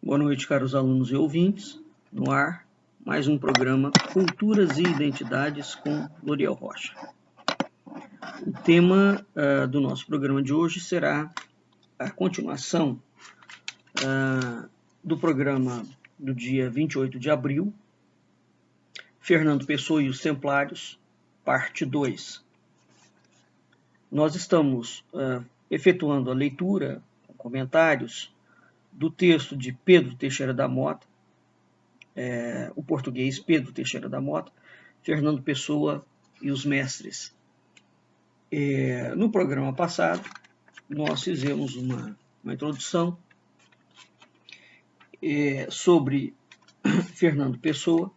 Boa noite, caros alunos e ouvintes. No ar, mais um programa Culturas e Identidades com Loriel Rocha. O tema do nosso programa de hoje será a continuação do programa do dia 28 de abril, Fernando Pessoa e os Templários, parte 2. Nós estamos efetuando a leitura, comentários, do texto de Pedro Teixeira da Mota, o português Pedro Teixeira da Mota, Fernando Pessoa e os Mestres. No programa passado, nós fizemos uma introdução sobre Fernando Pessoa,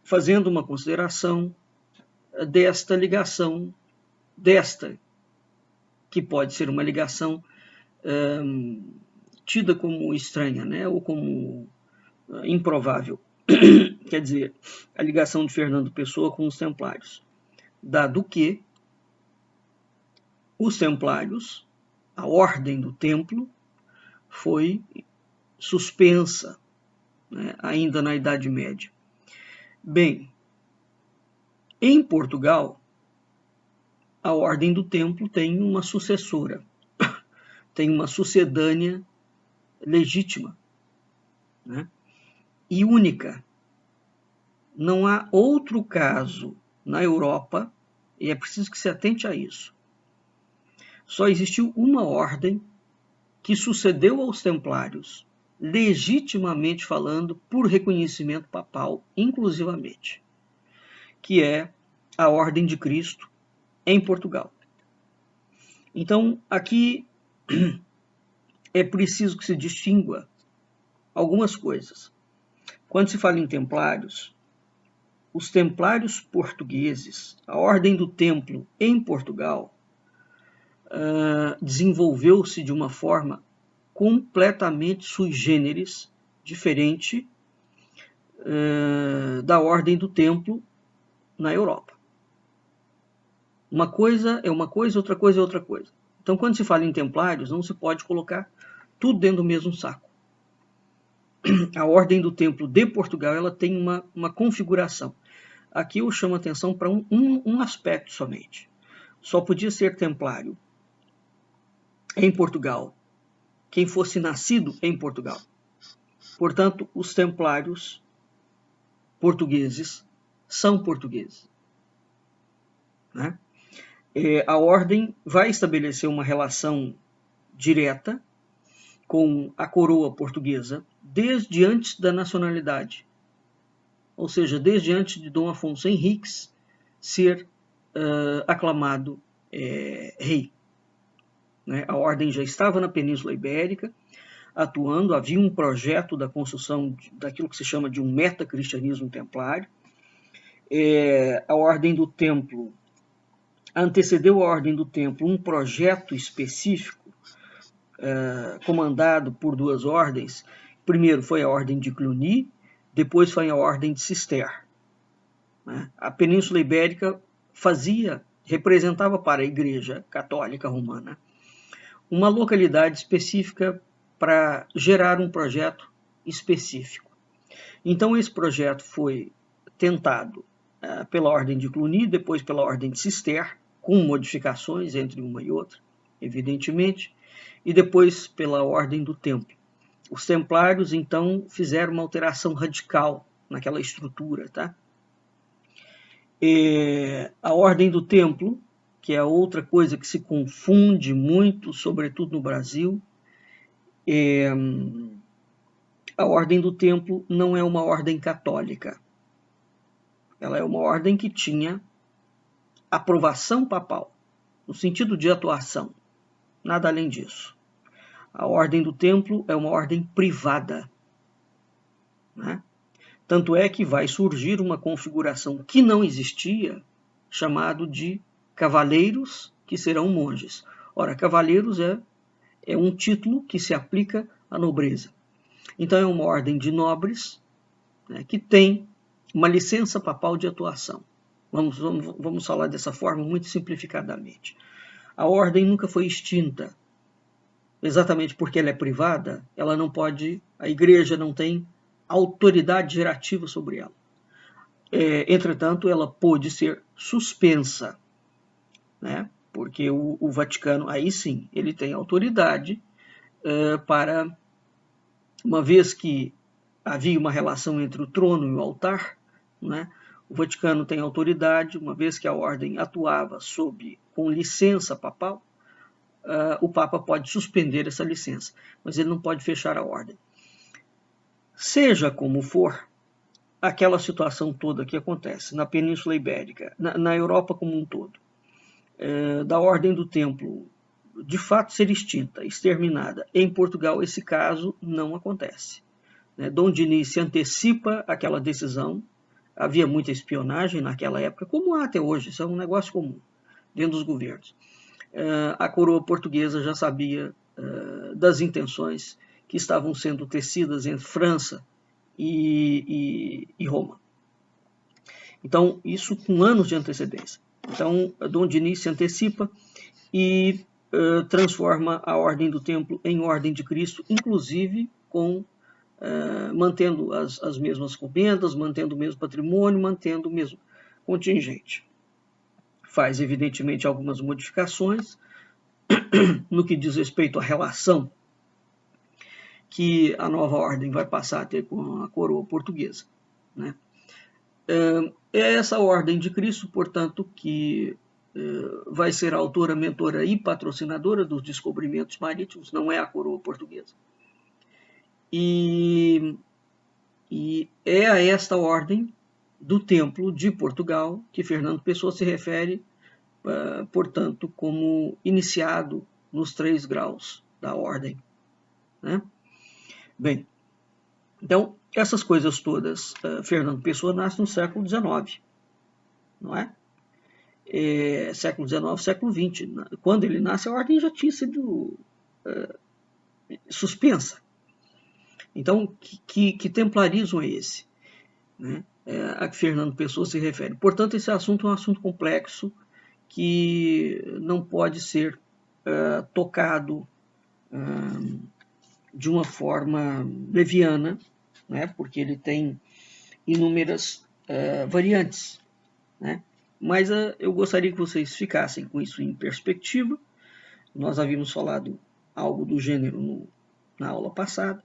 fazendo uma consideração desta ligação, que pode ser uma ligação tida como estranha, né, ou como improvável. Quer dizer, a ligação de Fernando Pessoa com os Templários, dado que os Templários, a ordem do Templo, foi suspensa, né, ainda na Idade Média. Bem, em Portugal, a ordem do Templo tem uma sucessora, tem uma sucedânea legítima, né, e única. Não há outro caso na Europa, e é preciso que se atente a isso. Só existiu uma ordem que sucedeu aos Templários, legitimamente falando, por reconhecimento papal, inclusivamente, que é a Ordem de Cristo em Portugal. Então, aqui é preciso que se distingua algumas coisas. Quando se fala em Templários, os Templários portugueses, a Ordem do Templo em Portugal, desenvolveu-se de uma forma completamente sui generis, diferente da Ordem do Templo na Europa. Uma coisa é uma coisa, outra coisa é outra coisa. Então, quando se fala em Templários, não se pode colocar tudo dentro do mesmo saco. A Ordem do Templo de Portugal, ela tem uma configuração. Aqui eu chamo a atenção para um aspecto somente. Só podia ser templário em Portugal quem fosse nascido em Portugal. Portanto, os templários portugueses são portugueses, né? A ordem vai estabelecer uma relação direta com a coroa portuguesa desde antes da nacionalidade, ou seja, desde antes de Dom Afonso Henriques ser aclamado rei. Né? A ordem já estava na Península Ibérica, atuando, havia um projeto da construção daquilo que se chama de um metacristianismo templário. A Ordem do Templo antecedeu a Ordem do Templo um projeto específico comandado por duas ordens. Primeiro foi a Ordem de Cluny, depois foi a Ordem de Cister. Né? A Península Ibérica representava para a Igreja Católica Romana uma localidade específica para gerar um projeto específico. Então esse projeto foi tentado pela Ordem de Cluny, depois pela Ordem de Cister, com modificações entre uma e outra, evidentemente, e depois pela Ordem do Templo. Os Templários, então, fizeram uma alteração radical naquela estrutura, tá? A Ordem do Templo, que é outra coisa que se confunde muito, sobretudo no Brasil, a Ordem do Templo não é uma ordem católica. Ela é uma ordem que tinha aprovação papal, no sentido de atuação, nada além disso. A Ordem do Templo é uma ordem privada, né? Tanto é que vai surgir uma configuração que não existia, chamado de cavaleiros que serão monges. Ora, cavaleiros é um título que se aplica à nobreza. Então é uma ordem de nobres, né, que tem uma licença papal de atuação. Vamos falar dessa forma muito simplificadamente. A ordem nunca foi extinta. exatamente porque ela é privada, ela não pode, a igreja não tem autoridade gerativa sobre ela. Entretanto, ela pôde ser suspensa, né? Porque o Vaticano, aí sim, ele tem autoridade para, uma vez que havia uma relação entre o trono e o altar, né? O Vaticano tem autoridade, uma vez que a ordem atuava com licença papal, o Papa pode suspender essa licença, mas ele não pode fechar a ordem. Seja como for, aquela situação toda que acontece na Península Ibérica, na Europa como um todo, da Ordem do Templo de fato ser extinta, exterminada. Em Portugal, esse caso não acontece. Dom Dinis se antecipa àquela decisão. Havia muita espionagem naquela época, como há até hoje, isso é um negócio comum dentro dos governos. A coroa portuguesa já sabia das intenções que estavam sendo tecidas entre França e Roma. Então, isso com anos de antecedência. Então, Dom Dinis se antecipa e transforma a Ordem do Templo em Ordem de Cristo, inclusive mantendo as mesmas comendas, mantendo o mesmo patrimônio, mantendo o mesmo contingente. Faz, evidentemente, algumas modificações no que diz respeito à relação que a nova ordem vai passar a ter com a coroa portuguesa, né? É essa ordem de Cristo, portanto, que vai ser a autora, mentora e patrocinadora dos descobrimentos marítimos, não é a coroa portuguesa. E é a esta ordem do Templo de Portugal que Fernando Pessoa se refere, portanto, como iniciado nos 3 graus da ordem, né? Bem, então, essas coisas todas, Fernando Pessoa nasce no século XIX, não é? Século XIX, século XX. Quando ele nasce, a ordem já tinha sido suspensa. Então, que templarismo é esse, né? A que Fernando Pessoa se refere. Portanto, esse assunto é um assunto complexo que não pode ser tocado de uma forma leviana, né? Porque ele tem inúmeras variantes, né? Mas eu gostaria que vocês ficassem com isso em perspectiva. Nós havíamos falado algo do gênero na aula passada.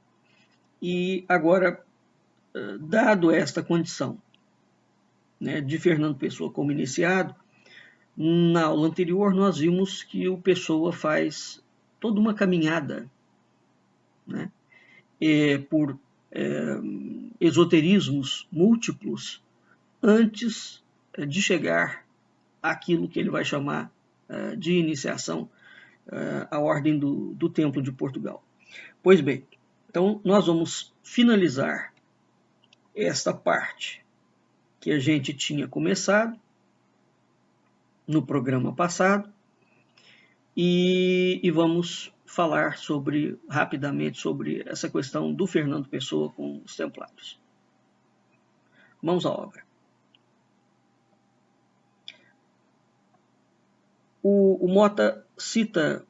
E agora, dado esta condição, né, de Fernando Pessoa como iniciado, na aula anterior nós vimos que o Pessoa faz toda uma caminhada, né, por esoterismos múltiplos antes de chegar àquilo que ele vai chamar de iniciação à Ordem do Templo de Portugal. Pois bem, então nós vamos finalizar esta parte que a gente tinha começado no programa passado e vamos falar rapidamente sobre essa questão do Fernando Pessoa com os Templários. Vamos à obra. O Mota cita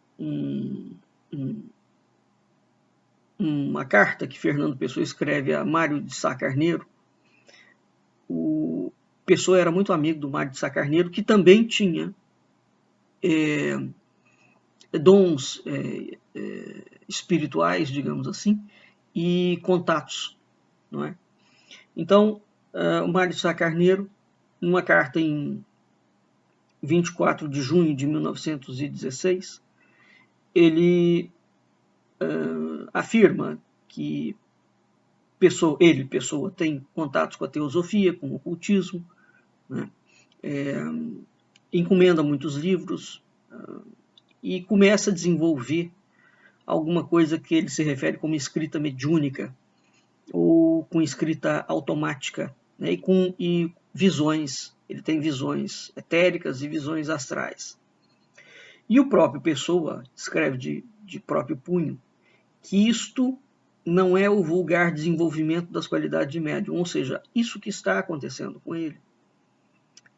uma carta que Fernando Pessoa escreve a Mário de Sá Carneiro. O Pessoa era muito amigo do Mário de Sá Carneiro, que também tinha dons espirituais, digamos assim, e contatos, não é? Então, o Mário de Sá Carneiro, numa carta em 24 de junho de 1916, ele afirma que Pessoa, tem contatos com a teosofia, com o ocultismo, né? Encomenda muitos livros e começa a desenvolver alguma coisa que ele se refere como escrita mediúnica ou com escrita automática, né? e visões. Ele tem visões etéricas e visões astrais. E o próprio Pessoa escreve de próprio punho que isto não é o vulgar desenvolvimento das qualidades de médium, ou seja, isso que está acontecendo com ele.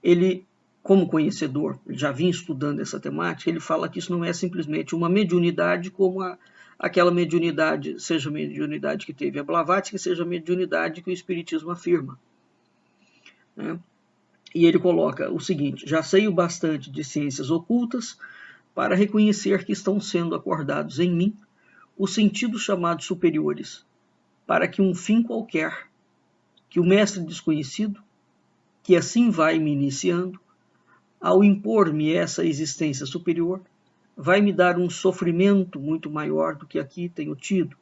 Ele, como conhecedor, já vinha estudando essa temática, ele fala que isso não é simplesmente uma mediunidade como aquela mediunidade seja a mediunidade que teve a Blavatsky, seja a mediunidade que o Espiritismo afirma. Né? E ele coloca o seguinte: já sei o bastante de ciências ocultas para reconhecer que estão sendo acordados em mim os sentidos chamados superiores, para que um fim qualquer, que o mestre desconhecido, que assim vai me iniciando, ao impor-me essa existência superior, vai me dar um sofrimento muito maior do que aqui tenho tido,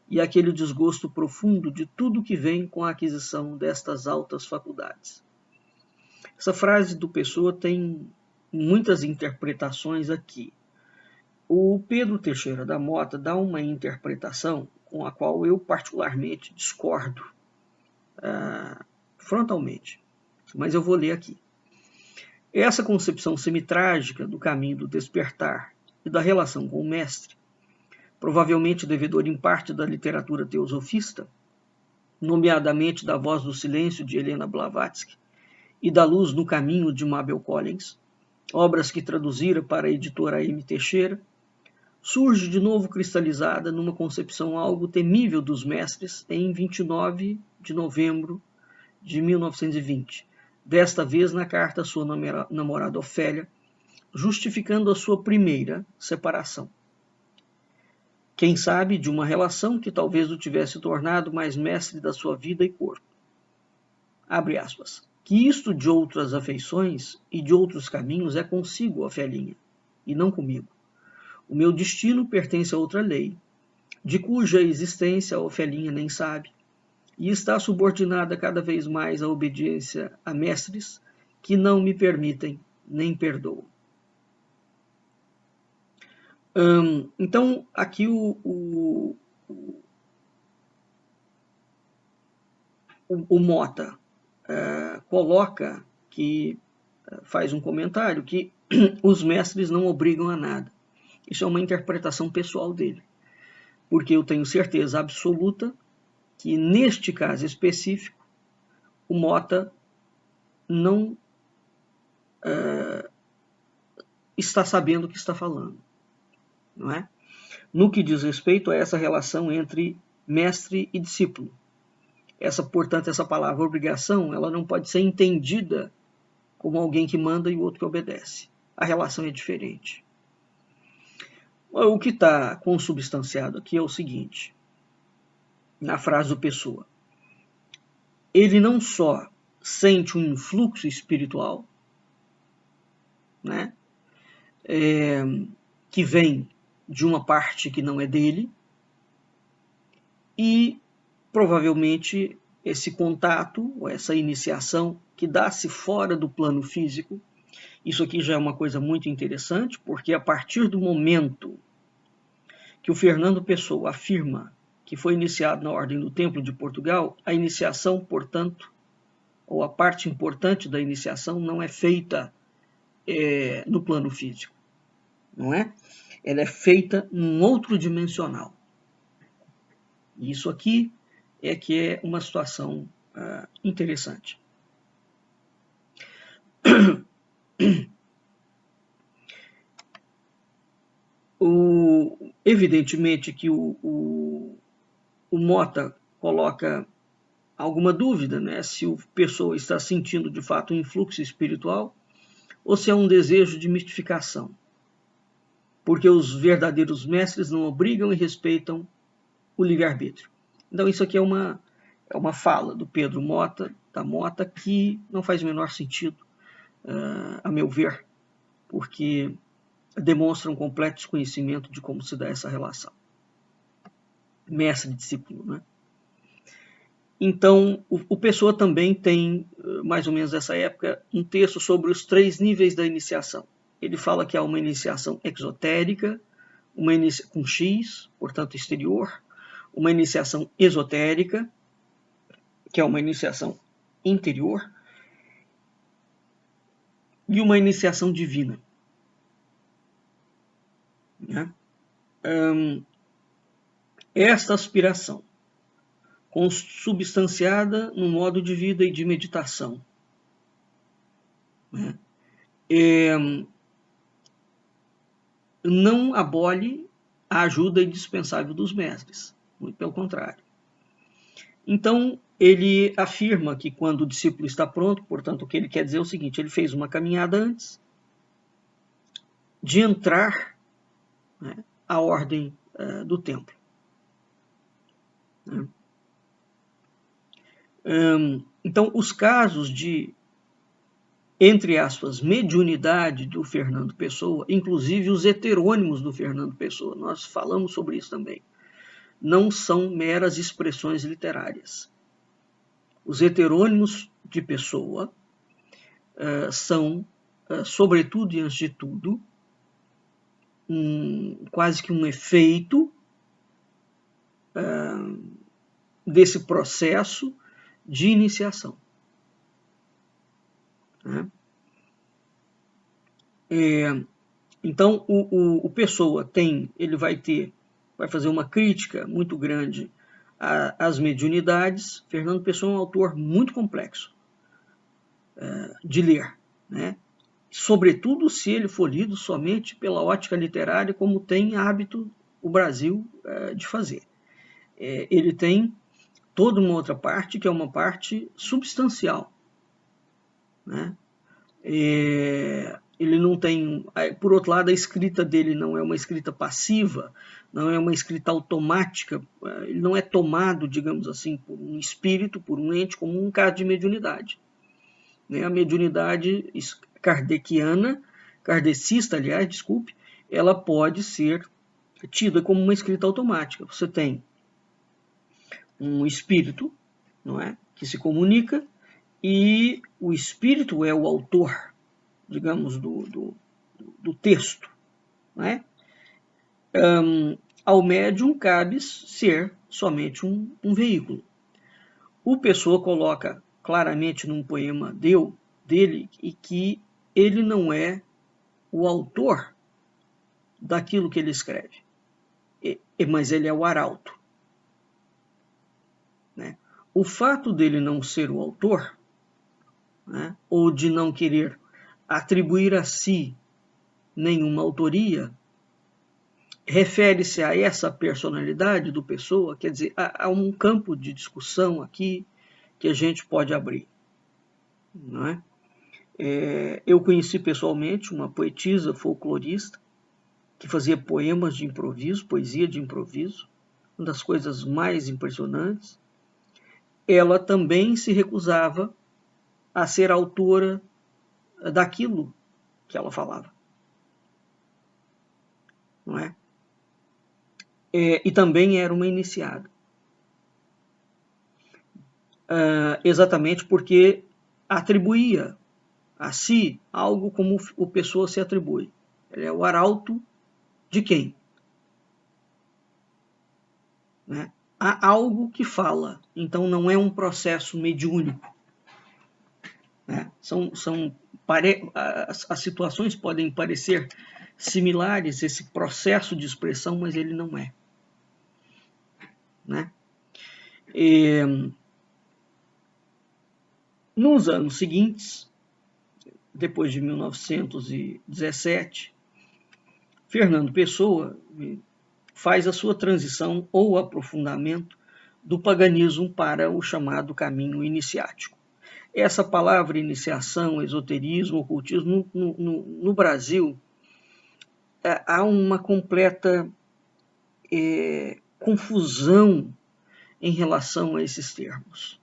e aquele desgosto profundo de tudo que vem com a aquisição destas altas faculdades. Essa frase do Pessoa tem muitas interpretações aqui. O Pedro Teixeira da Mota dá uma interpretação com a qual eu particularmente discordo frontalmente, mas eu vou ler aqui. Essa concepção semitrágica do caminho do despertar e da relação com o mestre, provavelmente devedor em parte da literatura teosofista, nomeadamente da Voz do Silêncio de Helena Blavatsky e da Luz no Caminho de Mabel Collins, obras que traduzira para a editora M. Teixeira, surge de novo cristalizada numa concepção algo temível dos mestres em 29 de novembro de 1920, desta vez na carta à sua namorada Ofélia, justificando a sua primeira separação. Quem sabe de uma relação que talvez o tivesse tornado mais mestre da sua vida e corpo. Abre aspas. Que isto de outras afeições e de outros caminhos é consigo, Ofelinha, e não comigo. O meu destino pertence a outra lei, de cuja existência a Ofelinha nem sabe, e está subordinada cada vez mais à obediência a mestres que não me permitem nem perdoam. Então, aqui o Mota coloca que, faz um comentário, que os mestres não obrigam a nada. Isso é uma interpretação pessoal dele, porque eu tenho certeza absoluta que, neste caso específico, o Mota não está sabendo o que está falando. Não é? No que diz respeito a essa relação entre mestre e discípulo. Portanto, essa palavra obrigação, ela não pode ser entendida como alguém que manda e o outro que obedece. A relação é diferente. O que está consubstanciado aqui é o seguinte, na frase do Pessoa. Ele não só sente um influxo espiritual, né, que vem de uma parte que não é dele, e provavelmente esse contato, ou essa iniciação que dá-se fora do plano físico, isso aqui já é uma coisa muito interessante, porque a partir do momento que o Fernando Pessoa afirma que foi iniciado na Ordem do Templo de Portugal, a iniciação, portanto, ou a parte importante da iniciação não é feita no plano físico, não é? Ela é feita num outro dimensional. Isso aqui é que é uma situação interessante. Evidentemente que o Mota coloca alguma dúvida, né, se o Pessoa está sentindo de fato um influxo espiritual ou se é um desejo de mistificação. Porque os verdadeiros mestres não obrigam e respeitam o livre-arbítrio. Então isso aqui é uma fala do Pedro Mota, da Mota, que não faz o menor sentido, a meu ver, porque demonstra um completo desconhecimento de como se dá essa relação. Mestre e discípulo, né? Então, o Pessoa também tem, mais ou menos nessa época, um texto sobre os 3 níveis da iniciação. Ele fala que há uma iniciação exotérica, uma com X, portanto exterior, uma iniciação esotérica, que é uma iniciação interior, e uma iniciação divina. Né? Esta aspiração, consubstanciada no modo de vida e de meditação, né, não abole a ajuda indispensável dos mestres, muito pelo contrário. Então, ele afirma que quando o discípulo está pronto, portanto, o que ele quer dizer é o seguinte: ele fez uma caminhada antes de entrar, né, à ordem do templo. Né? Então, os casos de, entre aspas, mediunidade do Fernando Pessoa, inclusive os heterônimos do Fernando Pessoa, nós falamos sobre isso também, não são meras expressões literárias. Os heterônimos de Pessoa são, sobretudo e antes de tudo, quase que um efeito desse processo de iniciação. Né? Então, o Pessoa ele vai fazer uma crítica muito grande às mediunidades. Fernando Pessoa é um autor muito complexo de ler, né? Sobretudo se ele for lido somente pela ótica literária, como tem hábito o Brasil de fazer. Ele tem toda uma outra parte, que é uma parte substancial. Né? Ele não tem, por outro lado, a escrita dele não é uma escrita passiva, não é uma escrita automática, ele não é tomado, digamos assim, por um espírito, por um ente, como um caso de mediunidade. A mediunidade kardecista, aliás, desculpe, ela pode ser tida como uma escrita automática. Você tem um espírito, não é, que se comunica, e o espírito é o autor, digamos, do texto. Não é? Ao médium cabe ser somente um veículo. O Pessoa coloca claramente num poema dele e que ele não é o autor daquilo que ele escreve, mas ele é o arauto. Né? O fato dele não ser o autor, né, ou de não querer atribuir a si nenhuma autoria, refere-se a essa personalidade do Pessoa, quer dizer, há um campo de discussão aqui que a gente pode abrir. Não é? Eu conheci pessoalmente uma poetisa folclorista que fazia poemas de improviso, poesia de improviso, uma das coisas mais impressionantes. Ela também se recusava a ser autora daquilo que ela falava. Não é? E também era uma iniciada. Exatamente porque atribuía a si algo como o Pessoa se atribui. Ele é o arauto de quem? Né? Há algo que fala, então não é um processo mediúnico. Né? As situações podem parecer similares, esse processo de expressão, mas ele não é. Né? Nos anos seguintes, depois de 1917, Fernando Pessoa faz a sua transição ou aprofundamento do paganismo para o chamado caminho iniciático. Essa palavra iniciação, esoterismo, ocultismo, no Brasil, há uma completa confusão em relação a esses termos.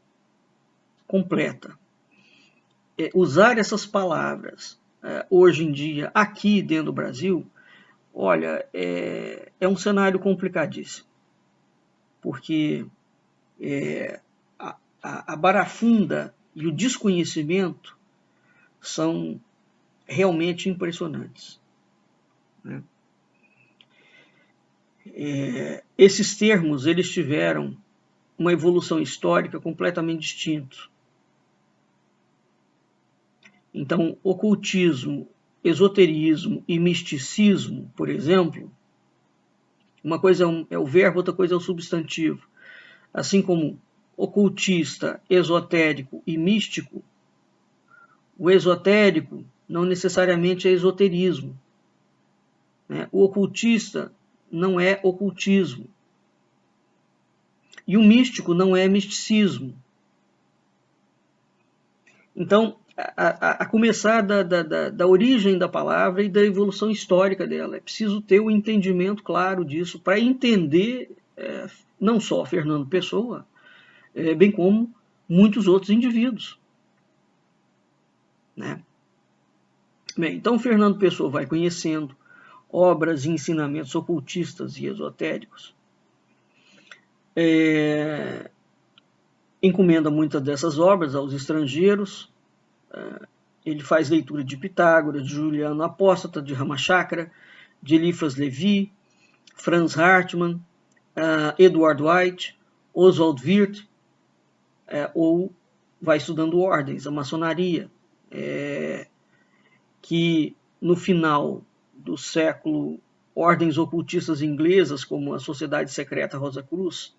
Completa. Usar essas palavras hoje em dia, aqui dentro do Brasil, olha, é um cenário complicadíssimo, porque a barafunda e o desconhecimento são realmente impressionantes. Né? Esses termos eles tiveram uma evolução histórica completamente distinta. Então, ocultismo, esoterismo e misticismo, por exemplo, uma coisa é o verbo, outra coisa é o substantivo. Assim como ocultista, esotérico e místico, o esotérico não necessariamente é esoterismo. Né? O ocultista não é ocultismo. E o místico não é misticismo. Então, a começar da origem da palavra e da evolução histórica dela. É preciso ter um entendimento claro disso para entender não só Fernando Pessoa, bem como muitos outros indivíduos. Né? Bem, então, Fernando Pessoa vai conhecendo obras e ensinamentos ocultistas e esotéricos. Encomenda muitas dessas obras aos estrangeiros. Ele faz leitura de Pitágoras, de Juliano Apóstata, de Ramachakra, de Eliphas Levi, Franz Hartmann, Edward White, Oswald Wirth, ou vai estudando ordens, a maçonaria, que no final do século, ordens ocultistas inglesas, como a Sociedade Secreta Rosa Cruz,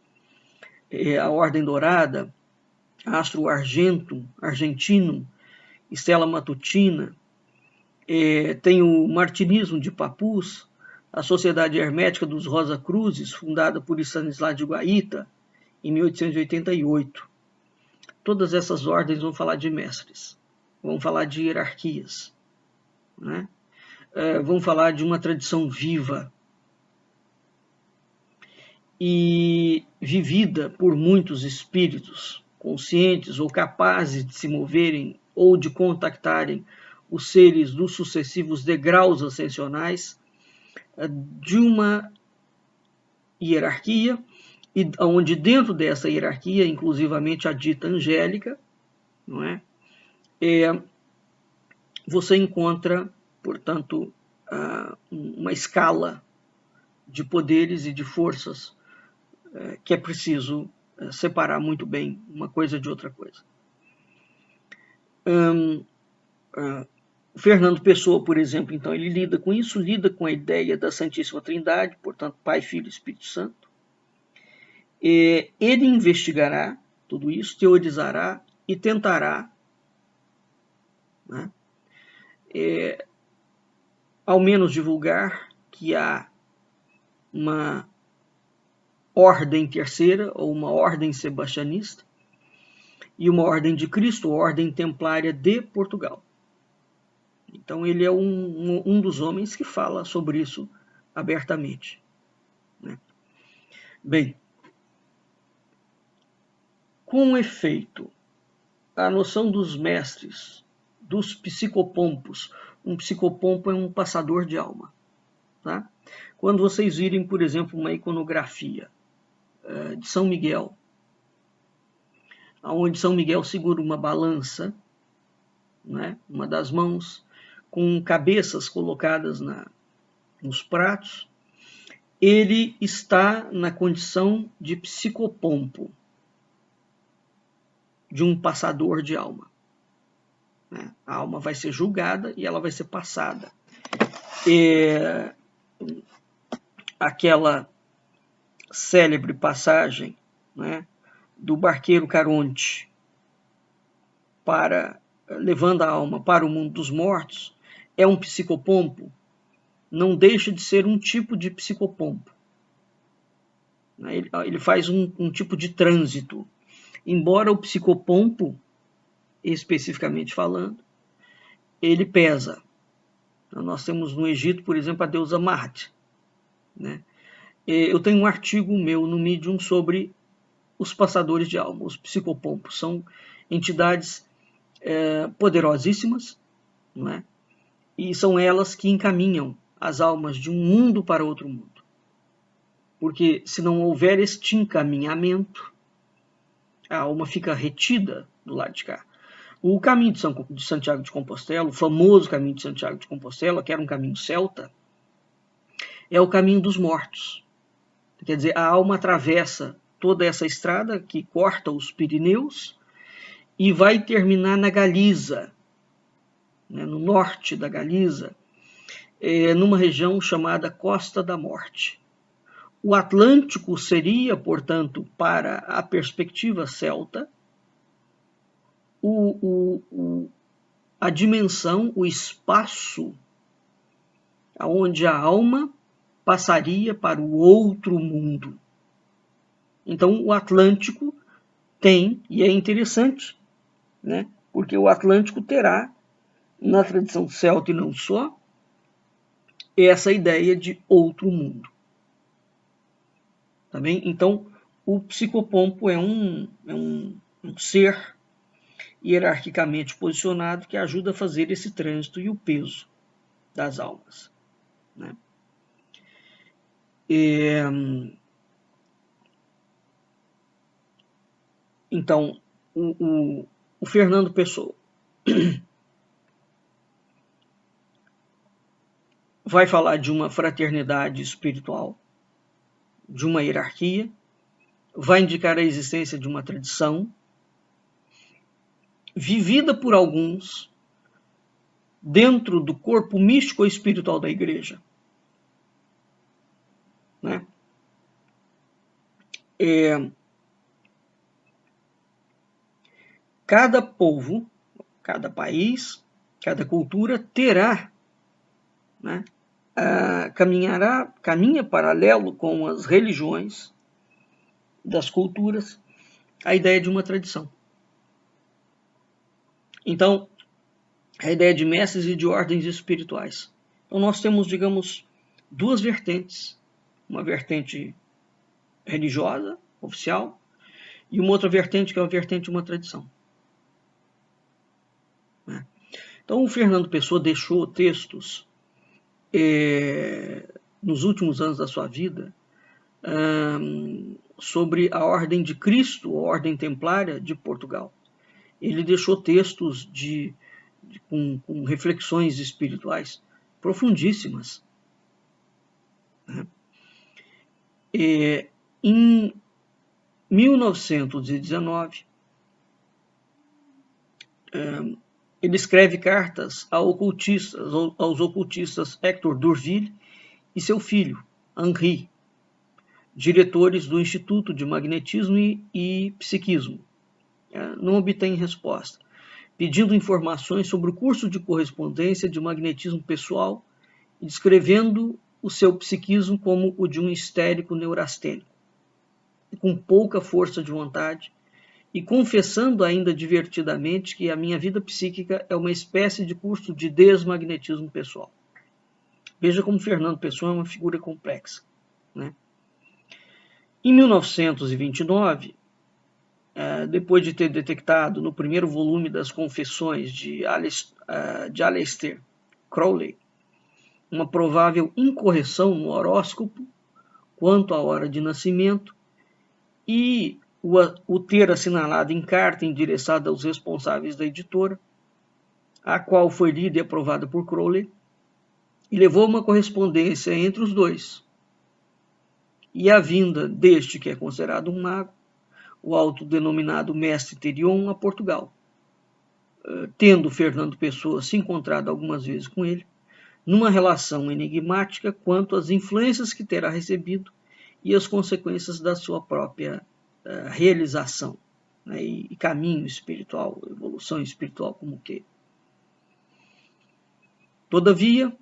a Ordem Dourada, Astro Argentum, Stella Matutina, tem o Martinismo de Papus, a Sociedade Hermética dos Rosa Cruzes, fundada por Stanislas de Guaita, em 1888. Todas essas ordens vão falar de mestres, vão falar de hierarquias, né? Vão falar de uma tradição viva e vivida por muitos espíritos conscientes ou capazes de se moverem ou de contactarem os seres dos sucessivos degraus ascensionais de uma hierarquia, e onde dentro dessa hierarquia, inclusivamente a dita angélica, não é? Você encontra, portanto, uma escala de poderes e de forças que é preciso separar muito bem uma coisa de outra coisa. Fernando Pessoa, por exemplo, então, ele lida com isso, lida com a ideia da Santíssima Trindade, portanto, Pai, Filho e Espírito Santo. Ele investigará tudo isso, teorizará e tentará, né, ao menos divulgar que há uma ordem terceira, ou uma ordem sebastianista, e uma ordem de Cristo, ordem templária de Portugal. Então ele é um dos homens que fala sobre isso abertamente. Né? Bem, com efeito, a noção dos mestres, dos psicopompos, um psicopompo é um passador de alma. Tá? Quando vocês virem, por exemplo, uma iconografia de São Miguel, onde São Miguel segura uma balança, né, uma das mãos, com cabeças colocadas nos pratos, ele está na condição de psicopompo, de um passador de alma. Né? A alma vai ser julgada e ela vai ser passada. Aquela célebre passagem, né, do barqueiro Caronte levando a alma para o mundo dos mortos, é um psicopompo, não deixa de ser um tipo de psicopompo. Ele faz um tipo de trânsito. Embora o psicopompo, especificamente falando, ele pesa. Então, nós temos no Egito, por exemplo, a deusa Ma'at. Né? Eu tenho um artigo meu no Medium sobre os passadores de alma, os psicopompos. São entidades poderosíssimas, não é? E são elas que encaminham as almas de um mundo para outro mundo. Porque se não houver este encaminhamento, a alma fica retida do lado de cá. O caminho de Santiago de Compostela, o famoso caminho de Santiago de Compostela, que era um caminho celta, é o caminho dos mortos. Quer dizer, a alma atravessa toda essa estrada que corta os Pirineus e vai terminar na Galiza, né, no norte da Galiza, numa região chamada Costa da Morte. O Atlântico seria, portanto, para a perspectiva celta, a dimensão, o espaço onde a alma passaria para o outro mundo. Então, o Atlântico tem, e é interessante, né? Porque o Atlântico terá, na tradição celta e não só, essa ideia de outro mundo. Tá bem? Então, o psicopompo é um ser hierarquicamente posicionado que ajuda a fazer esse trânsito e o peso das almas, né? Então, o Fernando Pessoa vai falar de uma fraternidade espiritual, de uma hierarquia, vai indicar a existência de uma tradição vivida por alguns dentro do corpo místico ou espiritual da igreja, né? Cada povo, cada país, cada cultura terá, né, caminha paralelo com as religiões das culturas, a ideia de uma tradição. Então, a ideia de mestres e de ordens espirituais. Então, nós temos, digamos, duas vertentes. Uma vertente religiosa, oficial, e uma outra vertente que é a vertente de uma tradição. Então, o Fernando Pessoa deixou textos nos últimos anos da sua vida sobre a Ordem de Cristo, a Ordem Templária de Portugal. Ele deixou textos com reflexões espirituais profundíssimas. Em 1919, ele escreve cartas aos ocultistas Hector D'Urville e seu filho, Henri, diretores do Instituto de Magnetismo e Psiquismo. Não obtém resposta, pedindo informações sobre o curso de correspondência de magnetismo pessoal e descrevendo o seu psiquismo como o de um histérico neurastênico, com pouca força de vontade, e confessando ainda divertidamente que a minha vida psíquica é uma espécie de curso de desmagnetismo pessoal. Veja como Fernando Pessoa é uma figura complexa, né? Em 1929, depois de ter detectado no primeiro volume das Confissões de Aleister Crowley uma provável incorreção no horóscopo quanto à hora de nascimento e o ter assinalado em carta endereçada aos responsáveis da editora, a qual foi lida e aprovada por Crowley, e levou uma correspondência entre os dois, e a vinda deste, que é considerado um mago, o autodenominado Mestre Therion, a Portugal, tendo Fernando Pessoa se encontrado algumas vezes com ele, numa relação enigmática quanto às influências que terá recebido e as consequências da sua própria realização, né, e caminho espiritual, evolução espiritual, como que. Todavia,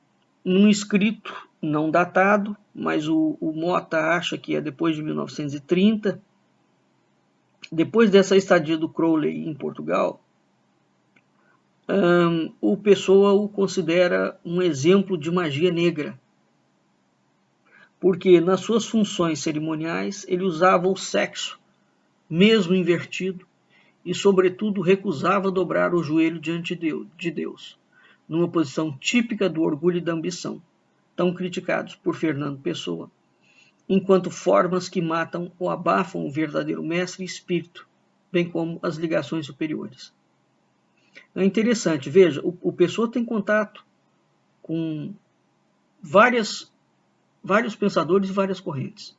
num escrito não datado, mas o Mota acha que é depois de 1930, depois dessa estadia do Crowley em Portugal, o Pessoa o considera um exemplo de magia negra, porque nas suas funções cerimoniais ele usava o sexo, mesmo invertido, e sobretudo recusava dobrar o joelho diante de Deus, numa posição típica do orgulho e da ambição, tão criticados por Fernando Pessoa, enquanto formas que matam ou abafam o verdadeiro mestre e espírito, bem como as ligações superiores. É interessante, veja, o Pessoa tem contato com vários pensadores e várias correntes.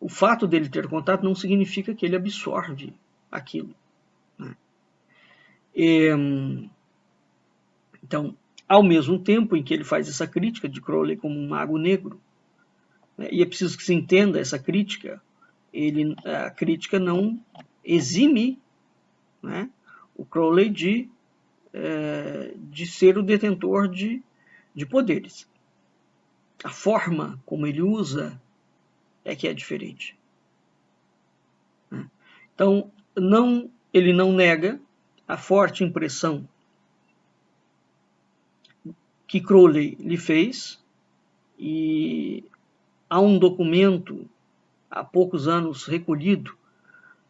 O fato dele ter contato não significa que ele absorve aquilo, né? Então, ao mesmo tempo em que ele faz essa crítica de Crowley como um mago negro, né, e é preciso que se entenda essa crítica, a crítica não exime, né, o Crowley de ser o detentor de poderes. A forma como ele usa é que é diferente. Então, ele não nega a forte impressão que Crowley lhe fez, e há um documento, há poucos anos, recolhido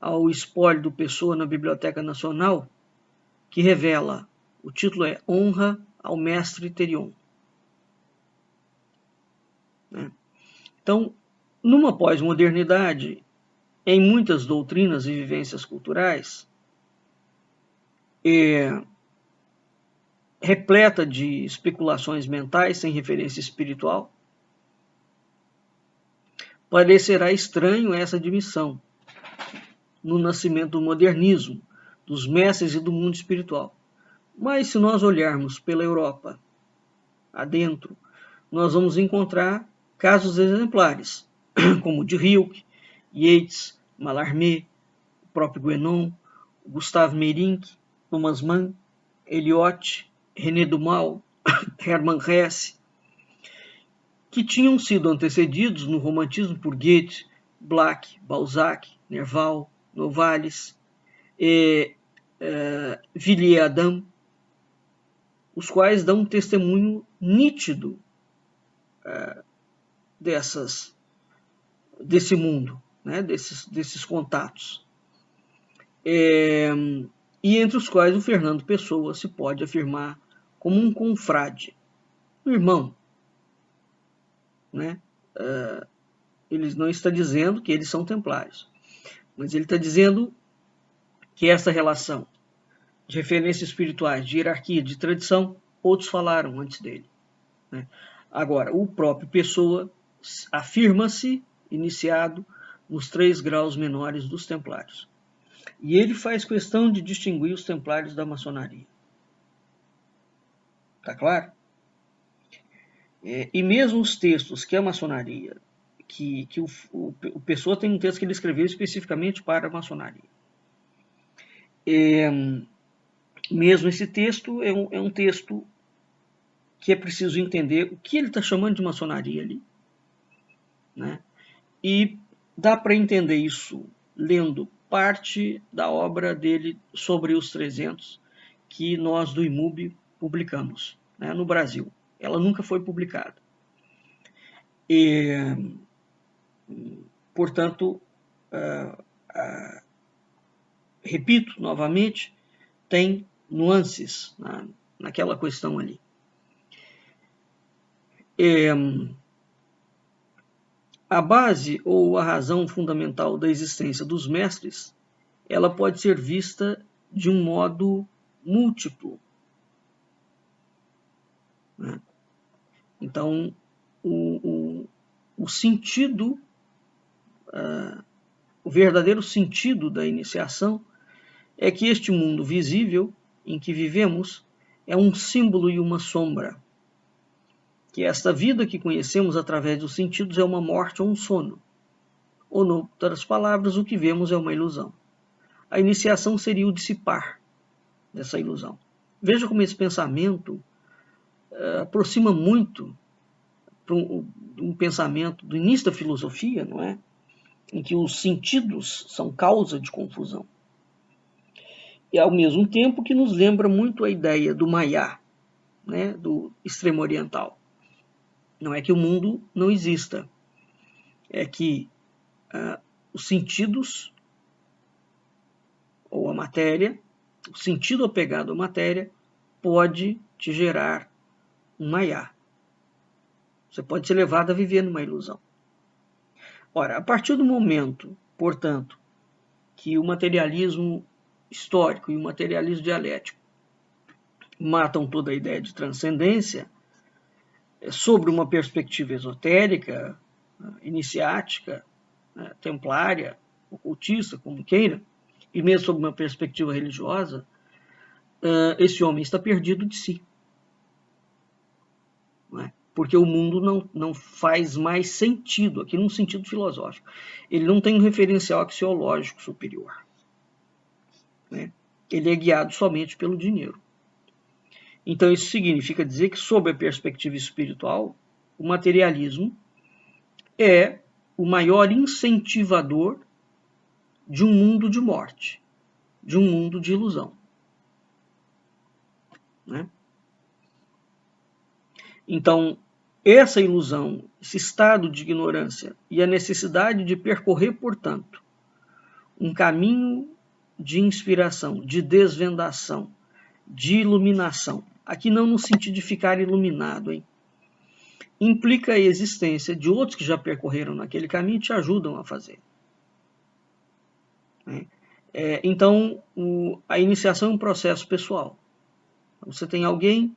ao espólio do Pessoa na Biblioteca Nacional, que revela, o título é Honra ao Mestre Therion. Então, numa pós-modernidade, em muitas doutrinas e vivências culturais, repleta de especulações mentais sem referência espiritual, parecerá estranho essa admissão no nascimento do modernismo, dos mestres e do mundo espiritual. Mas se nós olharmos pela Europa adentro, nós vamos encontrar casos exemplares, como de Rilke, Yeats, Mallarmé, o próprio Guénon, Gustave Meyrink, Thomas Mann, Eliot, René Dumas, Hermann Hesse, que tinham sido antecedidos no romantismo por Goethe, Black, Balzac, Nerval, Novalis, Villiers-Adam, os quais dão um testemunho nítido desse mundo, né, desses contatos. E entre os quais o Fernando Pessoa se pode afirmar como um confrade, um irmão. Né? Ele não está dizendo que eles são templários, mas ele está dizendo que essa relação de referências espirituais, de hierarquia, de tradição, outros falaram antes dele. Né? Agora, o próprio Pessoa afirma-se iniciado nos 3 graus menores dos templários. E ele faz questão de distinguir os templários da maçonaria. Tá claro? E mesmo os textos que a maçonaria, que o Pessoa tem um texto que ele escreveu especificamente para a maçonaria. Mesmo esse texto é um texto que é preciso entender o que ele está chamando de maçonaria ali. Né? E dá para entender isso lendo parte da obra dele sobre os 300 que nós do IMUB publicamos, né, no Brasil. Ela nunca foi publicada. Portanto, repito novamente, tem nuances naquela questão ali. A base ou a razão fundamental da existência dos mestres, ela pode ser vista de um modo múltiplo. Né? Então, o sentido, o verdadeiro sentido da iniciação é que este mundo visível em que vivemos é um símbolo e uma sombra. Que esta vida que conhecemos através dos sentidos é uma morte ou um sono. Ou, em outras palavras, o que vemos é uma ilusão. A iniciação seria o dissipar dessa ilusão. Veja como esse pensamento aproxima muito um pensamento do início da filosofia, não é? Em que os sentidos são causa de confusão. E, ao mesmo tempo, que nos lembra muito a ideia do Maya, né? Do extremo oriental. Não é que o mundo não exista, é que os sentidos, ou a matéria, o sentido apegado à matéria, pode te gerar um maiá. Você pode ser levado a viver numa ilusão. Ora, a partir do momento, portanto, que o materialismo histórico e o materialismo dialético matam toda a ideia de transcendência, sobre uma perspectiva esotérica, iniciática, templária, ocultista, como queira, e mesmo sob uma perspectiva religiosa, esse homem está perdido de si. Não é? Porque o mundo não faz mais sentido, aqui num sentido filosófico. Ele não tem um referencial axiológico superior. Né? Ele é guiado somente pelo dinheiro. Então isso significa dizer que, sob a perspectiva espiritual, o materialismo é o maior incentivador de um mundo de morte, de um mundo de ilusão, né? Então, essa ilusão, esse estado de ignorância e a necessidade de percorrer, portanto, um caminho de inspiração, de desvendação, de iluminação, aqui não no sentido de ficar iluminado, hein? Implica a existência de outros que já percorreram naquele caminho e te ajudam a fazer. Então, a iniciação é um processo pessoal. Você tem alguém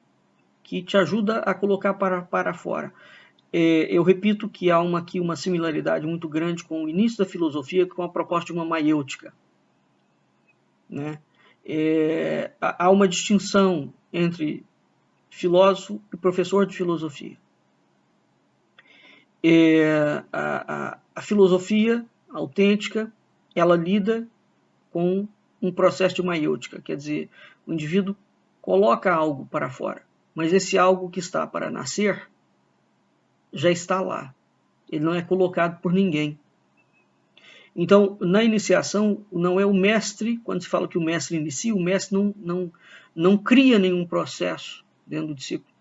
que te ajuda a colocar para fora. Eu repito que há aqui uma similaridade muito grande com o início da filosofia, com a proposta de uma maiêutica, né? Há uma distinção entre filósofo e professor de filosofia. A filosofia autêntica, ela lida com um processo de maiêutica, quer dizer, o indivíduo coloca algo para fora, mas esse algo que está para nascer já está lá, ele não é colocado por ninguém. Então, na iniciação, não é o mestre, quando se fala que o mestre inicia, o mestre não cria nenhum processo dentro do discípulo.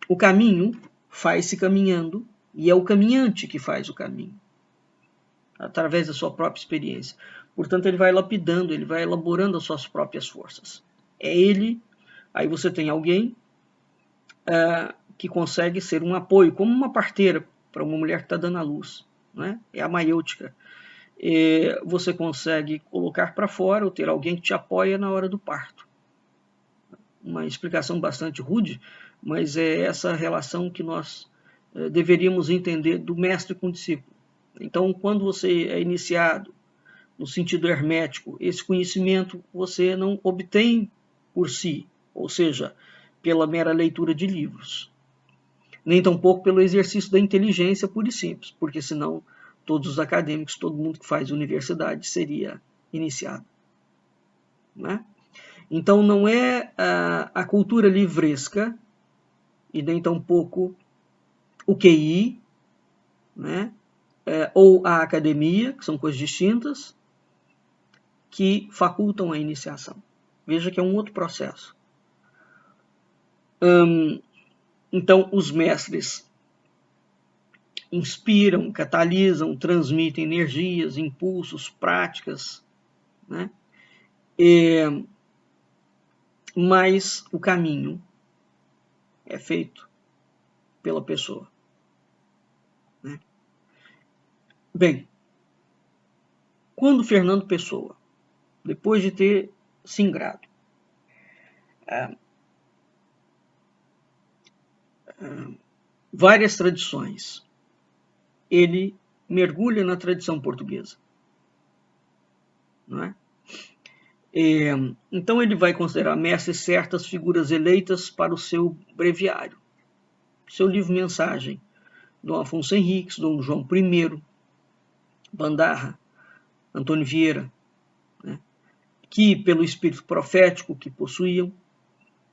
O caminho faz-se caminhando, e é o caminhante que faz o caminho, através da sua própria experiência. Portanto, ele vai lapidando, ele vai elaborando as suas próprias forças. É ele, aí você tem alguém que consegue ser um apoio, como uma parteira para uma mulher que está dando à luz, né? É a maiêutica. Você consegue colocar para fora ou ter alguém que te apoia na hora do parto. Uma explicação bastante rude, mas é essa relação que nós deveríamos entender do mestre com o discípulo. Então, quando você é iniciado no sentido hermético, esse conhecimento você não obtém por si, ou seja, pela mera leitura de livros, nem tampouco pelo exercício da inteligência pura e simples, porque senão todos os acadêmicos, todo mundo que faz universidade seria iniciado, né? Então não é a cultura livresca e nem tampouco o QI, né? Ou a academia, que são coisas distintas, que facultam a iniciação. Veja que é um outro processo. Então, os mestres inspiram, catalisam, transmitem energias, impulsos, práticas, né? Mas o caminho é feito pela pessoa, né? Bem, quando Fernando Pessoa, depois de ter se ingrado, várias tradições, ele mergulha na tradição portuguesa, não é? Então ele vai considerar mestres certas figuras eleitas para o seu breviário, seu livro mensagem, Dom Afonso Henriques, Dom João I, Bandarra, Antônio Vieira, né? Que pelo espírito profético que possuíam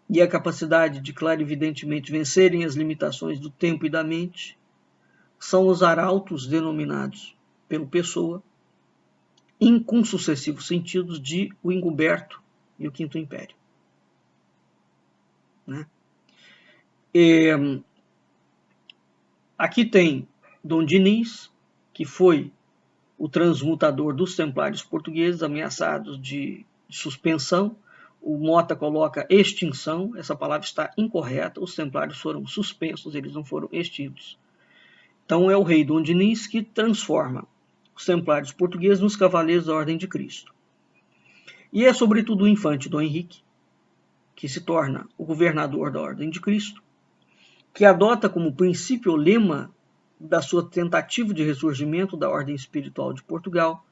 e a capacidade de clarividentemente vencerem as limitações do tempo e da mente, são os arautos denominados pelo Pessoa, com sucessivos sentidos, de o Encoberto e o Quinto Império, né? Aqui tem Dom Diniz, que foi o transmutador dos templários portugueses, ameaçados de suspensão. O Mota coloca extinção, essa palavra está incorreta, os templários foram suspensos, eles não foram extintos. Então é o rei Dom Diniz que transforma os templários portugueses nos cavaleiros da Ordem de Cristo. E é sobretudo o infante Dom Henrique, que se torna o governador da Ordem de Cristo, que adota como princípio o lema da sua tentativa de ressurgimento da Ordem Espiritual de Portugal,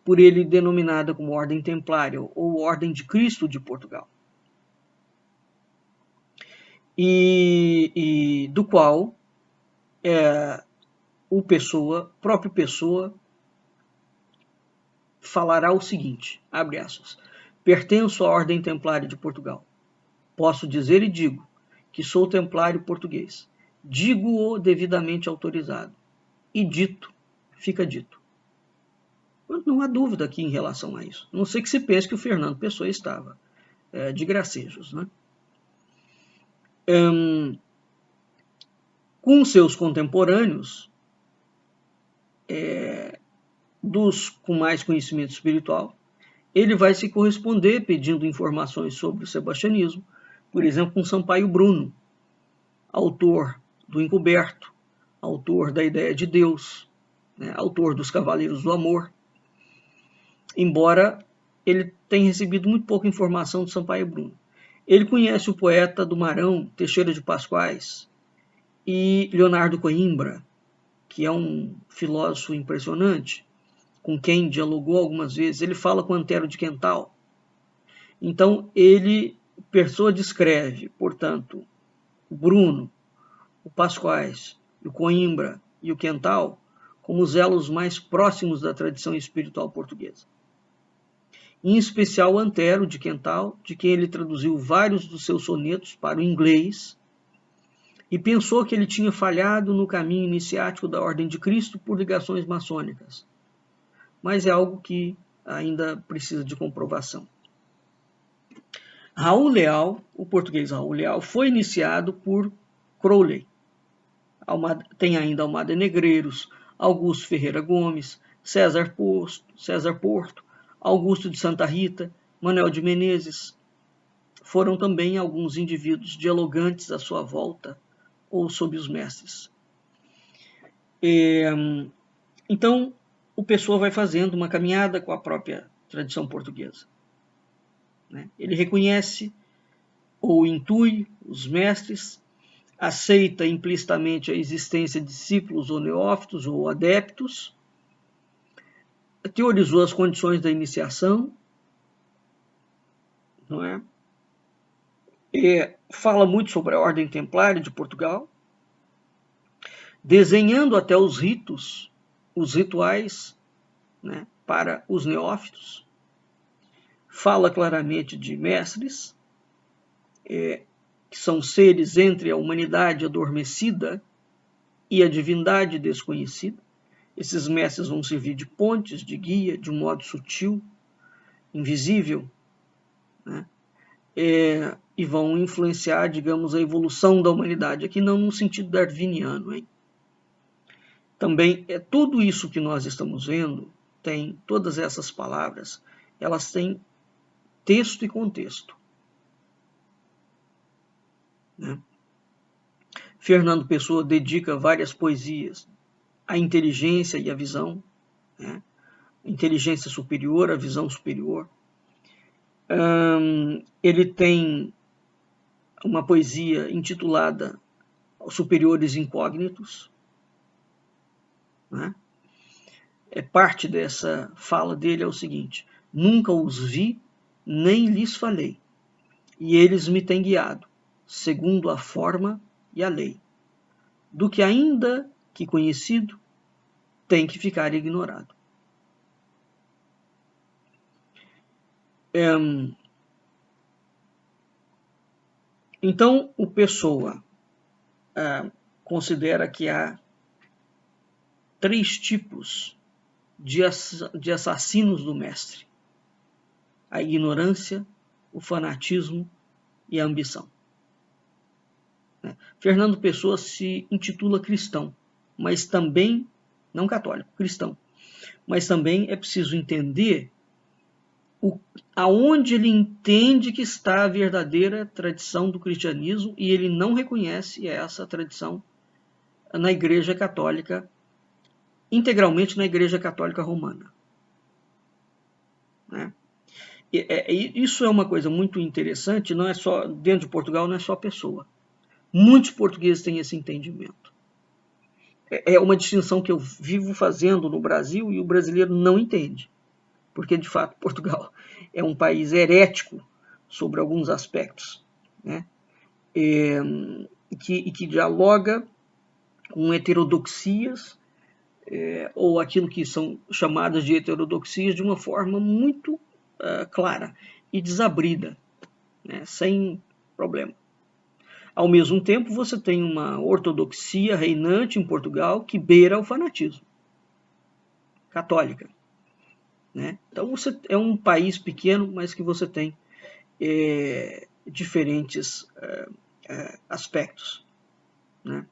por ele denominada como Ordem Templária ou Ordem de Cristo de Portugal, e do qual o próprio Pessoa, falará o seguinte, abre aspas, pertenço à Ordem Templária de Portugal. Posso dizer e digo que sou templário português. Digo-o devidamente autorizado. E dito, fica dito. Não há dúvida aqui em relação a isso. A não sei que se pense que o Fernando Pessoa estava de gracejos, né? Com seus contemporâneos, dos com mais conhecimento espiritual, ele vai se corresponder pedindo informações sobre o sebastianismo, por exemplo, com Sampaio Bruno, autor do Encoberto, autor da Ideia de Deus, né, autor dos Cavaleiros do Amor, embora ele tenha recebido muito pouca informação de Sampaio Bruno. Ele conhece o poeta do Marão, Teixeira de Pascoais, e Leonardo Coimbra, que é um filósofo impressionante, com quem dialogou algumas vezes. Ele fala com Antero de Quental. Então, Pessoa descreve, portanto, o Bruno, o Pascoais, o Coimbra e o Quental como os elos mais próximos da tradição espiritual portuguesa. Em especial Antero de Quental, de quem ele traduziu vários dos seus sonetos para o inglês, e pensou que ele tinha falhado no caminho iniciático da Ordem de Cristo por ligações maçônicas. Mas é algo que ainda precisa de comprovação. Raul Leal, o português Raul Leal, foi iniciado por Crowley. Tem ainda Almada Negreiros, Augusto Ferreira Gomes, César Porto, Augusto de Santa Rita, Manuel de Menezes. Foram também alguns indivíduos dialogantes à sua volta ou sob os mestres. Então, o Pessoa vai fazendo uma caminhada com a própria tradição portuguesa. Ele reconhece ou intui os mestres, aceita implicitamente a existência de discípulos ou neófitos ou adeptos, teorizou as condições da iniciação, não é? Fala muito sobre a Ordem Templária de Portugal, desenhando até os rituais, né, para os neófitos. Fala claramente de mestres, que são seres entre a humanidade adormecida e a divindade desconhecida. Esses mestres vão servir de pontes, de guia, de um modo sutil, invisível, né? E vão influenciar, digamos, a evolução da humanidade. Aqui não no sentido darwiniano, hein? Também, tudo isso que nós estamos vendo, todas essas palavras, elas têm texto e contexto. Né? Fernando Pessoa dedica várias poesias à inteligência e à visão, né? A inteligência superior, a visão superior. Ele tem uma poesia intitulada Superiores Incógnitos. Né? Parte dessa fala dele é o seguinte: nunca os vi, nem lhes falei, e eles me têm guiado, segundo a forma e a lei. Do que ainda que conhecido, tem que ficar ignorado. Então, o Pessoa considera que há 3 tipos de assassinos do mestre: a ignorância, o fanatismo e a ambição. Fernando Pessoa se intitula cristão, mas também, não católico, cristão, mas também é preciso entender aonde ele entende que está a verdadeira tradição do cristianismo, e ele não reconhece essa tradição na Igreja Católica, integralmente na Igreja Católica Romana. Né? Isso é uma coisa muito interessante, não é só dentro de Portugal, não é só Pessoa. Muitos portugueses têm esse entendimento. É uma distinção que eu vivo fazendo no Brasil e o brasileiro não entende, porque de fato Portugal é um país herético sobre alguns aspectos, né? Que dialoga com heterodoxias, ou aquilo que são chamadas de heterodoxias, de uma forma muito clara e desabrida, né? Sem problema. ao mesmo tempo, você tem uma ortodoxia reinante em Portugal que beira o fanatismo católica, né? Então, você é um país pequeno, mas que você tem diferentes aspectos, né?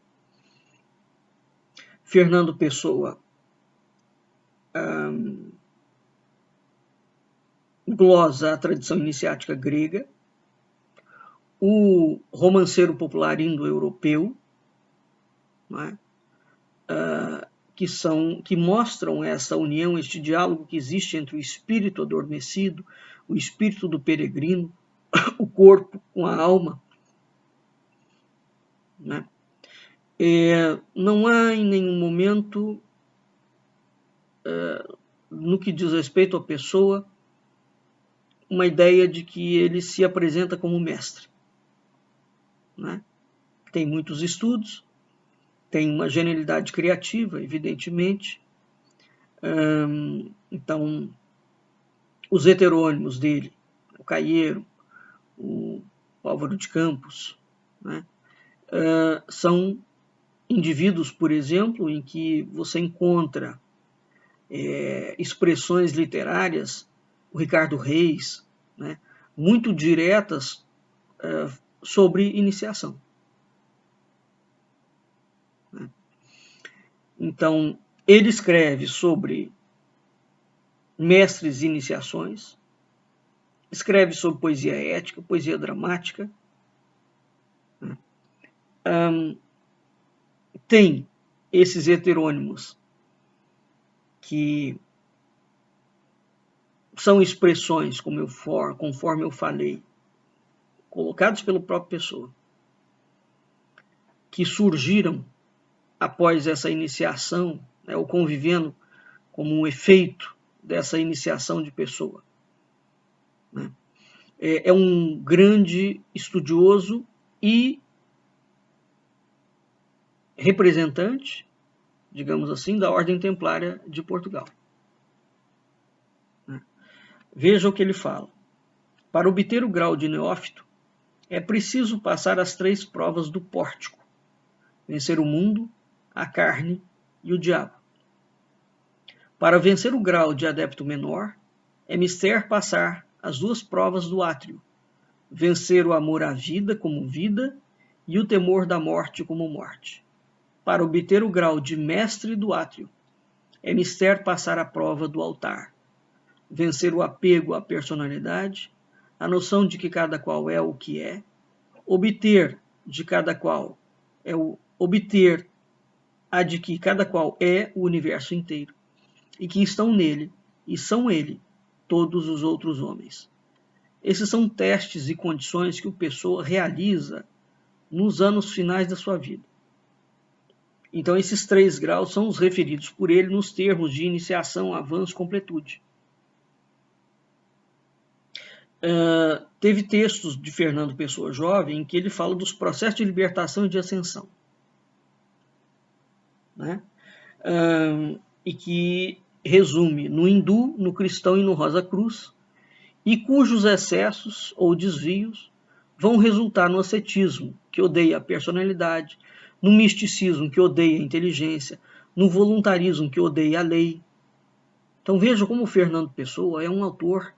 Fernando Pessoa glosa a tradição iniciática grega, o romanceiro popular indo-europeu, né? Que mostram essa união, este diálogo que existe entre o espírito adormecido, o espírito do peregrino, o corpo com a alma, né? Não há em nenhum momento, no que diz respeito à pessoa, uma ideia de que ele se apresenta como mestre, né? Tem muitos estudos, tem uma genialidade criativa, evidentemente. Então, os heterônimos dele, o Caieiro, o Álvaro de Campos, né? São indivíduos, por exemplo, em que você encontra expressões literárias, o Ricardo Reis, né? Muito diretas sobre iniciação. Né? Então, ele escreve sobre mestres e iniciações, escreve sobre poesia ética, poesia dramática, né? Tem esses heterônimos que são expressões, conforme eu falei, colocados pela própria pessoa, que surgiram após essa iniciação, né, ou convivendo como um efeito dessa iniciação de pessoa. Né? É um grande estudioso e representante, digamos assim, da Ordem Templária de Portugal. Veja o que ele fala. Para obter o grau de neófito, é preciso passar as 3 provas do pórtico: vencer o mundo, a carne e o diabo. Para vencer o grau de adepto menor, é mister passar as 2 provas do átrio: vencer o amor à vida como vida e o temor da morte como morte. Para obter o grau de mestre do átrio, é mister passar a prova do altar: vencer o apego à personalidade, a noção de que cada qual é o que é, obter a de que cada qual é o universo inteiro, e que estão nele, e são ele, todos os outros homens. Esses são testes e condições que o Pessoa realiza nos anos finais da sua vida. Então, esses 3 graus são os referidos por ele nos termos de iniciação, avanço, completude. Teve textos de Fernando Pessoa jovem em que ele fala dos processos de libertação e de ascensão, né? E que resume no hindu, no cristão e no Rosa Cruz, e cujos excessos ou desvios vão resultar no ascetismo, que odeia a personalidade, no misticismo, que odeia a inteligência, no voluntarismo, que odeia a lei. Então veja como o Fernando Pessoa é um autor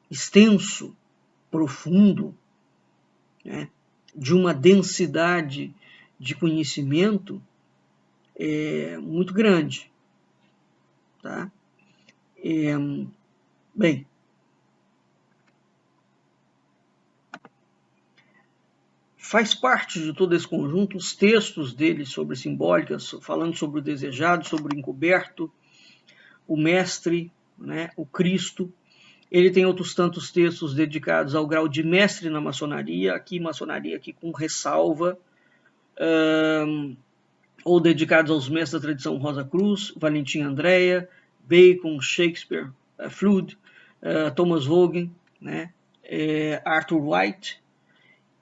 extenso, profundo, né, de uma densidade de conhecimento muito grande. Tá? Bem, faz parte de todo esse conjunto os textos dele sobre simbólicas, falando sobre o desejado, sobre o encoberto, o mestre, né, o Cristo. Ele tem outros tantos textos dedicados ao grau de mestre na maçonaria, maçonaria aqui com ressalva, ou dedicados aos mestres da tradição Rosa Cruz, Valentim Andréa, Bacon, Shakespeare, Flood, Thomas Vaughan, né, Arthur White,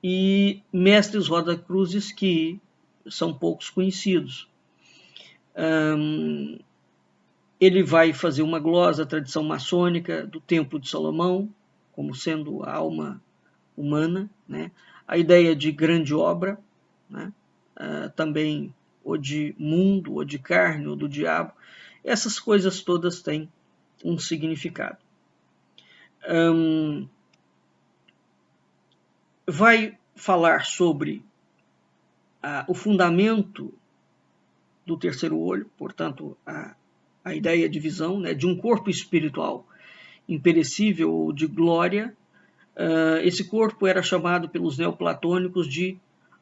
e mestres Rosa Cruzes que são poucos conhecidos. Ele vai fazer uma glosa à tradição maçônica do Templo de Salomão, como sendo a alma humana, né? A ideia de grande obra, né? Também, ou de mundo, ou de carne, ou do diabo. Essas coisas todas têm um significado. Vai falar sobre o fundamento do terceiro olho, portanto, a ideia de visão, né, de um corpo espiritual imperecível ou de glória. Esse corpo era chamado pelos neoplatônicos de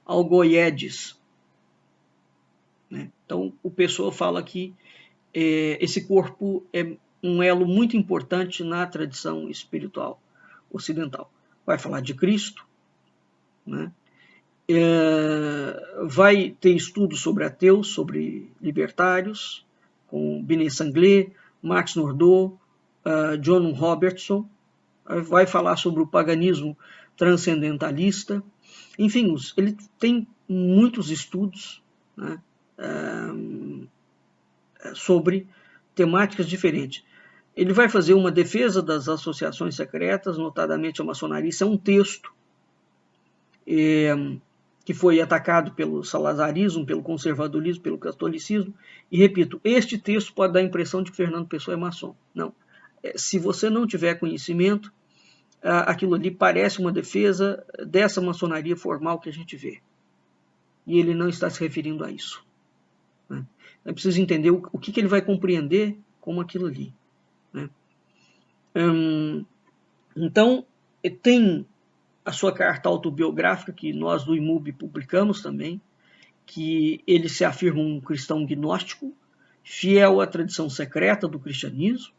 algoiedes. Né? Então, o Pessoa fala que esse corpo é um elo muito importante na tradição espiritual ocidental. Vai falar de Cristo, né? Vai ter estudos sobre ateus, sobre libertários, com Binet Sanglé, Max Nordau, John Robertson. Vai falar sobre o paganismo transcendentalista. Enfim, ele tem muitos estudos, né, sobre temáticas diferentes. Ele vai fazer uma defesa das associações secretas, notadamente a maçonaria. Isso é um texto que foi atacado pelo salazarismo, pelo conservadorismo, pelo catolicismo. E, repito, este texto pode dar a impressão de que Fernando Pessoa é maçom. Não. Se você não tiver conhecimento, aquilo ali parece uma defesa dessa maçonaria formal que a gente vê. E ele não está se referindo a isso. Né? É preciso entender o que ele vai compreender como aquilo ali. Né? Então, tem a sua carta autobiográfica, que nós do IMUB publicamos também, que ele se afirma um cristão gnóstico, fiel à tradição secreta do cristianismo,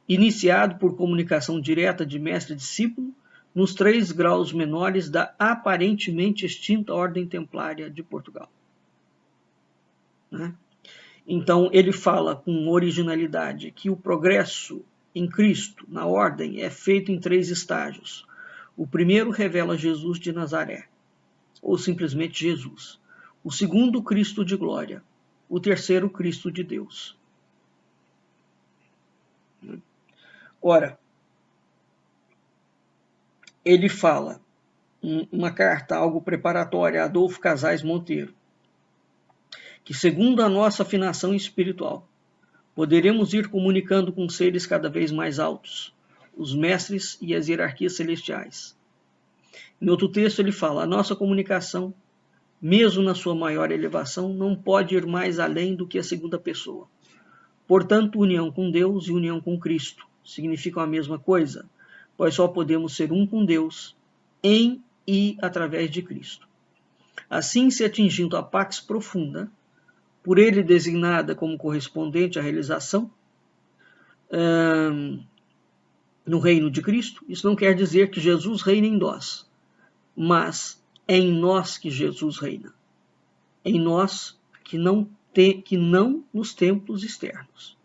iniciado por comunicação direta de mestre-discípulo nos 3 graus menores da aparentemente extinta Ordem Templária de Portugal. Né? Então, ele fala com originalidade que o progresso em Cristo, na ordem, é feito em 3 estágios. O primeiro revela Jesus de Nazaré, ou simplesmente Jesus. O segundo, Cristo de glória. O terceiro, Cristo de Deus. Ora, ele fala, uma carta, algo preparatória, a Adolfo Casais Monteiro, que segundo a nossa afinação espiritual, poderemos ir comunicando com seres cada vez mais altos, os mestres e as hierarquias celestiais. Em outro texto ele fala, a nossa comunicação, mesmo na sua maior elevação, não pode ir mais além do que a segunda pessoa. Portanto, união com Deus e união com Cristo significam a mesma coisa, pois só podemos ser um com Deus em e através de Cristo. Assim, se atingindo a pax profunda, por ele designada como correspondente à realização no reino de Cristo, isso não quer dizer que Jesus reina em nós, mas é em nós que Jesus reina. Em nós que não nos templos externos.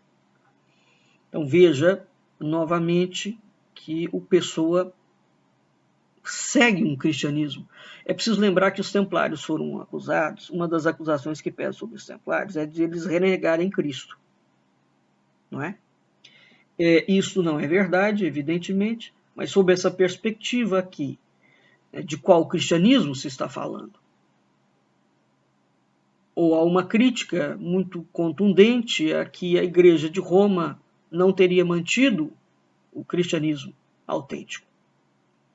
Então veja novamente que o Pessoa segue um cristianismo. É preciso lembrar que os templários foram acusados, uma das acusações que pesa sobre os templários é de eles renegarem Cristo. Não é? Isso não é verdade, evidentemente, mas sob essa perspectiva aqui, de qual cristianismo se está falando? Ou há uma crítica muito contundente a que a Igreja de Roma não teria mantido o cristianismo autêntico.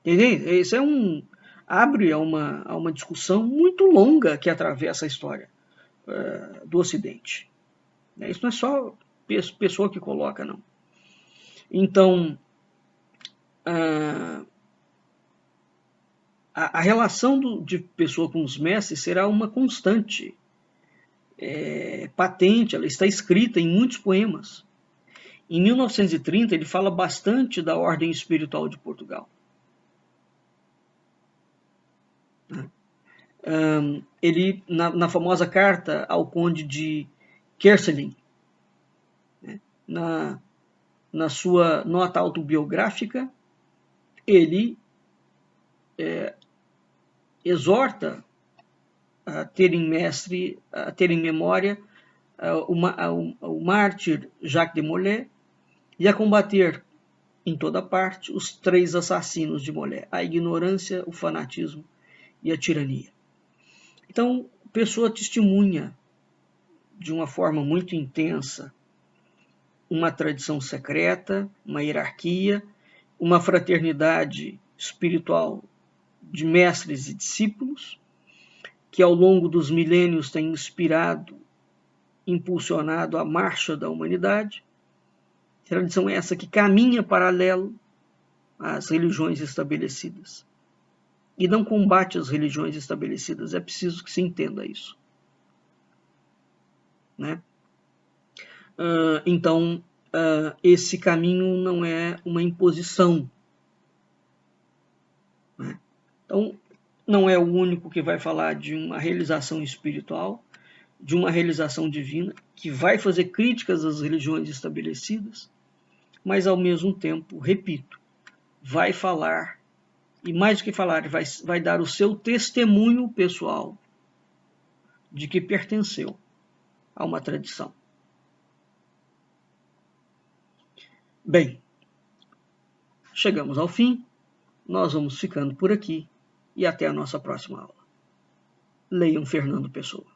Entendeu? Isso abre a uma discussão muito longa que atravessa a história do Ocidente. Isso não é só Pessoa que coloca, não. Então, a relação de Pessoa com os mestres será uma constante, patente, ela está escrita em muitos poemas. Em 1930, ele fala bastante da ordem espiritual de Portugal. Ele, na famosa carta ao conde de Kerselin, na sua nota autobiográfica, ele exorta a ter em memória o mártir Jacques de Molay e a combater em toda parte os 3 assassinos de Molé: a ignorância, o fanatismo e a tirania. Então, Pessoa testemunha de uma forma muito intensa uma tradição secreta, uma hierarquia, uma fraternidade espiritual de mestres e discípulos, que ao longo dos milênios tem inspirado, impulsionado a marcha da humanidade. Tradição essa que caminha paralelo às religiões estabelecidas e não combate as religiões estabelecidas. É preciso que se entenda isso, né? Então, esse caminho não é uma imposição, né? Então, não é o único que vai falar de uma realização espiritual, de uma realização divina, que vai fazer críticas às religiões estabelecidas, mas, ao mesmo tempo, repito, vai falar, e mais do que falar, vai dar o seu testemunho pessoal de que pertenceu a uma tradição. Bem, chegamos ao fim, nós vamos ficando por aqui e até a nossa próxima aula. Leiam Fernando Pessoa.